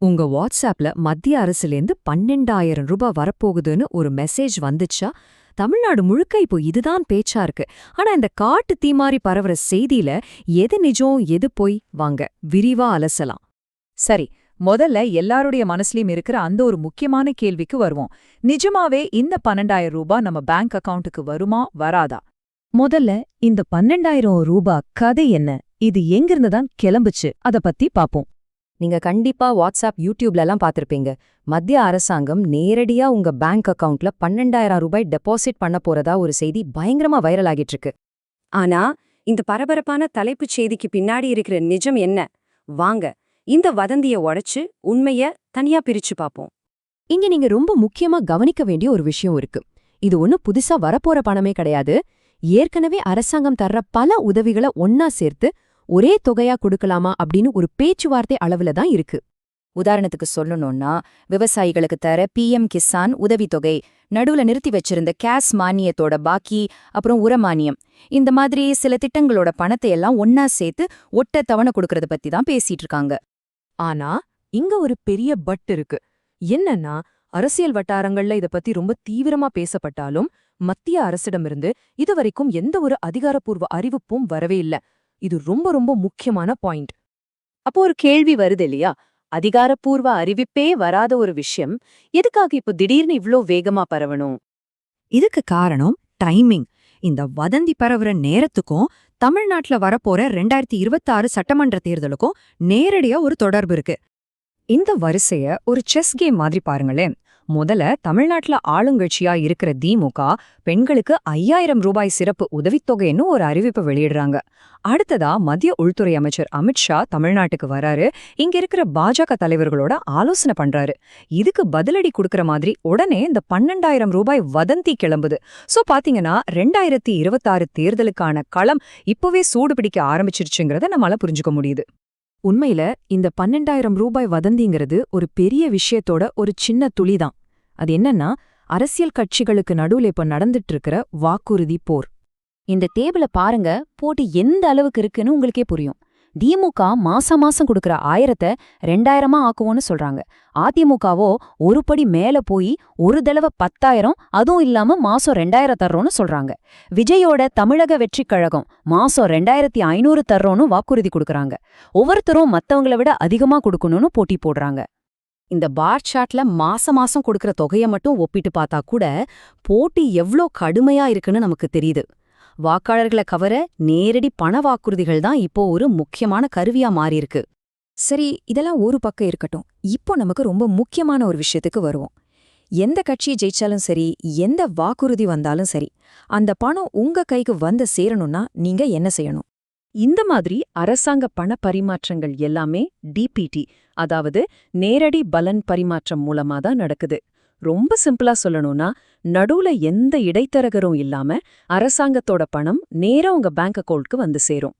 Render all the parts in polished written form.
உங்க வாட்ஸ்அப்ல மத்திய அரசுலேருந்து 12,000 ரூபாய் வரப்போகுதுன்னு ஒரு மெசேஜ் வந்துச்சா? தமிழ்நாடு முழுக்க இப்போ இதுதான் பேச்சா இருக்கு. ஆனா இந்த காட்டு தீ மாறி பரவுற செய்தியில எது நிஜம் எது பொய், வாங்க விரிவா அலசலாம். சரி, முதல்ல எல்லாருடைய மனசுலயும் இருக்கிற அந்த ஒரு முக்கியமான கேள்விக்கு வருவோம். நிஜமாவே இந்த 12,000 ரூபாய் நம்ம பேங்க் அக்கவுண்ட்டுக்கு வருமா வராதா? முதல்ல இந்த 12,000 ரூபாய் கதை என்ன? இது எங்கிருந்து தான் கிளம்புச்சு? அத பத்தி பாப்போம். நீங்க கண்டிப்பா வாட்ஸ்அப் யூடியூப்லலாம் பார்த்திருப்பீங்க. மத்திய அரசாங்கம் நேரடியா உங்க பேங்க் அக்கவுண்ட்ல 12,000 ரூபாய் டெபாசிட் பண்ண போறதா ஒரு செய்தி பயங்கரமா வைரல் ஆகிட்டு இருக்கு. ஆனா இந்த பரபரப்பான தலைப்புச் செய்திக்கு பின்னாடி இருக்கிற நிஜம் என்ன? வாங்க இந்த வதந்திய உடைச்சு உண்மைய தனியா பிரிச்சு பாப்போம். இங்க நீங்க ரொம்ப முக்கியமா கவனிக்க வேண்டிய ஒரு விஷயம் இருக்கு. இது ஒன்னும் புதுசா வரப்போற பணமே கிடையாது. ஏற்கனவே அரசாங்கம் தர்ற பல உதவிகளை ஒன்னா சேர்த்து ஒரே தொகையா கொடுக்கலாமா அப்படின்னு ஒரு பேச்சுவார்த்தை அளவுல தான் இருக்கு. உதாரணத்துக்கு சொல்லணும்னா, விவசாயிகளுக்கு தர PM கிசான் உதவித்தொகை, நடுவுல நிறுத்தி வச்சிருந்த கேஸ் மானியத்தோட பாக்கி, அப்புறம் உரமானியம், இந்த மாதிரி சில திட்டங்களோட பணத்தை எல்லாம் ஒன்னா சேர்த்து ஒட்ட தவணை கொடுக்கறத பத்தி தான் பேசிட்டு இருக்காங்க. ஆனா இங்க ஒரு பெரிய பட் இருக்கு. என்னன்னா, அரசியல் வட்டாரங்கள்ல இத பத்தி ரொம்ப தீவிரமா பேசப்பட்டாலும் மத்திய அரசிடமிருந்து இதுவரைக்கும் எந்த ஒரு அதிகாரப்பூர்வ அறிவிப்பும் வரவே இல்ல. இது ரொம்ப ரொம்ப முக்கியமான பாயிண்ட். அப்போ ஒரு கேள்வி வருது இல்லையா? அதிகாரப்பூர்வ அறிவிப்பே வராத ஒரு விஷயம் எதுக்காக இப்போ திடீர்னு இவ்ளோ வேகமா பரவணும்? இதுக்கு காரணம் டைமிங். இந்த வதந்தி பரவுற நேரத்துக்கும் தமிழ்நாட்டுல வரப்போற 2026 சட்டமன்ற தேர்தலுக்கும் நேரடியா ஒரு தொடர்பு இருக்கு. இந்த வரிசைய ஒரு செஸ் கேம் மாதிரி பாருங்களேன். முதல்ல தமிழ்நாட்டுல ஆளுங்கட்சியா இருக்கிற திமுக பெண்களுக்கு 5,000 ரூபாய் சிறப்பு உதவித்தொகைன்னு ஒரு அறிவிப்பு வெளியிடுறாங்க. அடுத்ததா மத்திய உள்துறை அமைச்சர் அமித்ஷா தமிழ்நாட்டுக்கு வராரு. இங்க இருக்கிற பாஜக தலைவர்களோட ஆலோசனை பண்றாரு. இதுக்கு பதிலடி கொடுக்கற மாதிரி உடனே இந்த 12,000 ரூபாய் வதந்தி கிளம்புது. சோ பாத்தீங்கன்னா 2026 தேர்தலுக்கான களம் இப்பவே சூடு பிடிக்க ஆரம்பிச்சிருச்சுங்கிறத நம்மளால புரிஞ்சுக்க முடியுது. உண்மையில இந்த 12,000 ரூபாய் வதந்திங்கிறது ஒரு பெரிய விஷயத்தோட ஒரு சின்ன துளிதான். அது என்னன்னா, அரசியல் கட்சிகளுக்கு நடுவுல இப்ப நடந்துட்டு இருக்கிற வாக்குறுதி போர். இந்த டேபிள பாருங்க, போட்டு எந்த அளவுக்கு இருக்குன்னு உங்களுக்கே புரியும். திமுக மாசம் கொடுக்கற 1000 2,000 ஆக்குவோன்னு சொல்றாங்க. அதிமுகவோ ஒரு படி மேல போய் ஒரு தடவை 10,000, அதுவும் இல்லாம மாசம் 2,000 தர்றோன்னு சொல்றாங்க. விஜயோட தமிழக வெற்றிக் கழகம் மாசம் 2,500 தர்றோன்னு வாக்குறுதி கொடுக்கறாங்க. ஒவ்வொருத்தரும் மத்தவங்கள விட அதிகமா கொடுக்கணும்னு போட்டி போடுறாங்க. இந்த பார் சார்ட்ல மாசம் கொடுக்கற தொகைய மட்டும் ஒப்பிட்டு பார்த்தா கூட போட்டி எவ்ளோ கடுமையா இருக்குன்னு நமக்கு தெரியுது. வாக்காளர்களை கவர நேரடி பண வாக்குறுதிகள் தான் இப்போ ஒரு முக்கியமான கருவியா மாறியிருக்கு. சரி, இதெல்லாம் ஒரு பக்கம் இருக்கட்டும். இப்போ நமக்கு ரொம்ப முக்கியமான ஒரு விஷயத்துக்கு வருவோம். எந்த கட்சி ஜெயிச்சாலும் சரி, எந்த வாக்குறுதி வந்தாலும் சரி, அந்த பணம் உங்க கைக்கு வந்து சேரணும்னா நீங்க என்ன செய்யணும்? இந்த மாதிரி அரசாங்க பண பரிமாற்றங்கள் எல்லாமே DPT, அதாவது நேரடி பலன் பரிமாற்றம் மூலமா தான் நடக்குது. ரொம்ப சிம்பிளா சொல்லணும்னா, நடுவுல எந்த இடைத்தரகரும் இல்லாம அரசாங்கத்தோட பணம் நேரா உங்க பேங்க் அக்கவுண்ட்க்கு வந்து சேரும்.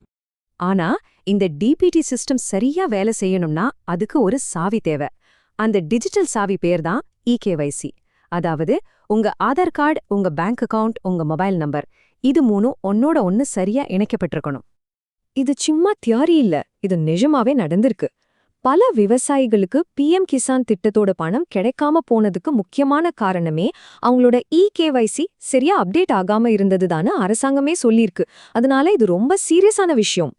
ஆனா இந்த DPT சிஸ்டம் சரியா வேலை செய்யணும்னா அதுக்கு ஒரு சாவி தேவை. அந்த டிஜிட்டல் சாவி பேர் தான் EKYC. அதாவது உங்க ஆதார் கார்டு, உங்க பேங்க் அக்கவுண்ட், உங்க மொபைல் நம்பர், இது மூணும் ஒன்னோட ஒன்னு சரியா இணைக்கப்பட்டிருக்கணும். இது சும்மா தியரி இல்ல, இது நிஜமாவே நடந்திருக்கு. பல விவசாயிகளுக்கு PM கிசான் திட்டத்தோட பணம் கிடைக்காம போனதுக்கு முக்கியமான காரணமே அவங்களோட EKYC சரியா அப்டேட் ஆகாம இருந்ததுதான்னு அரசாங்கமே சொல்லியிருக்கு. அதனால இது ரொம்ப சீரியஸான விஷயம்.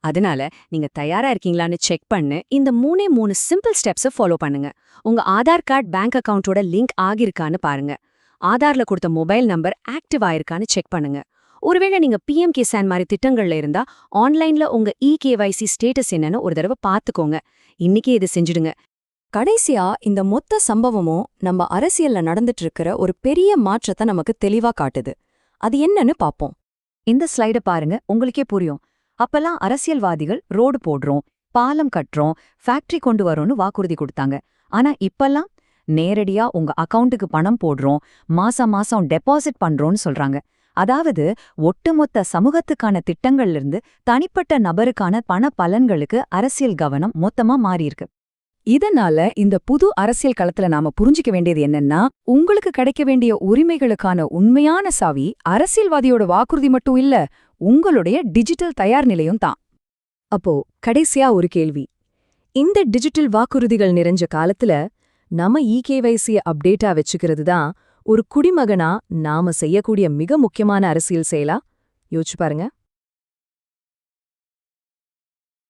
அதனால நீங்க தயாரா இருக்கீங்களான்னு செக் பண்ணு இந்த 3 சிம்பிள் ஸ்டெப்ஸை ஃபாலோ பண்ணுங்க. உங்க ஆதார் கார்டு பேங்க் அக்கவுண்டோட லிங்க் ஆகிருக்கான்னு பாருங்க. ஆதார்ல கொடுத்த மொபைல் நம்பர் ஆக்டிவ் ஆயிருக்கான்னு செக் பண்ணுங்க. ஒருவேளை நீங்க PM கிசான் மாதிரி திட்டங்கள்ல இருந்தா ஆன்லைன்ல உங்க EKYC ஸ்டேட்டஸ் என்னன்னு ஒரு தடவை பார்த்துக்கோங்க. இன்னைக்கே இது செஞ்சிடுங்க. கடைசியா இந்த மொத்த சம்பவமும் நம்ம அரசியல்ல நடந்துட்டு இருக்கிற ஒரு பெரிய மாற்றத்தை நமக்கு தெளிவா காட்டுது. அது என்னன்னு பாப்போம். இந்த ஸ்லைட பாருங்க, உங்களுக்கே புரியும். அப்பெல்லாம் அரசியல்வாதிகள் ரோடு போடுறோம், பாலம் கட்டுறோம், ஃபேக்டரி கொண்டு வரோம்னு வாக்குறுதி கொடுத்தாங்க. ஆனா இப்பெல்லாம் நேரடியா உங்க அக்கவுண்ட்டுக்கு பணம் போடுறோம், மாசம் டெபாசிட் பண்றோம்னு சொல்றாங்க. அதாவது ஒட்டுமொத்த சமூகத்துக்கான திட்டங்கள்ல இருந்து தனிப்பட்ட நபருக்கான பண பலன்களுக்கு அரசியல் கவனம் மொத்தமா மாறியிருக்கு. இதனால இந்த புது அரசியல் களத்துல நாம புரிஞ்சிக்க வேண்டியது என்னன்னா, உங்களுக்கு கிடைக்க வேண்டிய உரிமைகளுக்கான உண்மையான சாவி அரசியல்வாதியோட வாக்குறுதி மட்டும் இல்ல, உங்களுடைய டிஜிட்டல் தயார் நிலையும் தான். அப்போ கடைசியா ஒரு கேள்வி. இந்த டிஜிட்டல் வாக்குறுதிகள் நிறைஞ்ச காலத்துல நம்ம இகேவைசிய அப்டேட்டா வச்சுக்கிறது தான் ஒரு குடிமகனா நாம செய்யக்கூடிய மிக முக்கியமான அரசியல் செயலா யோசிச்சு பாருங்க.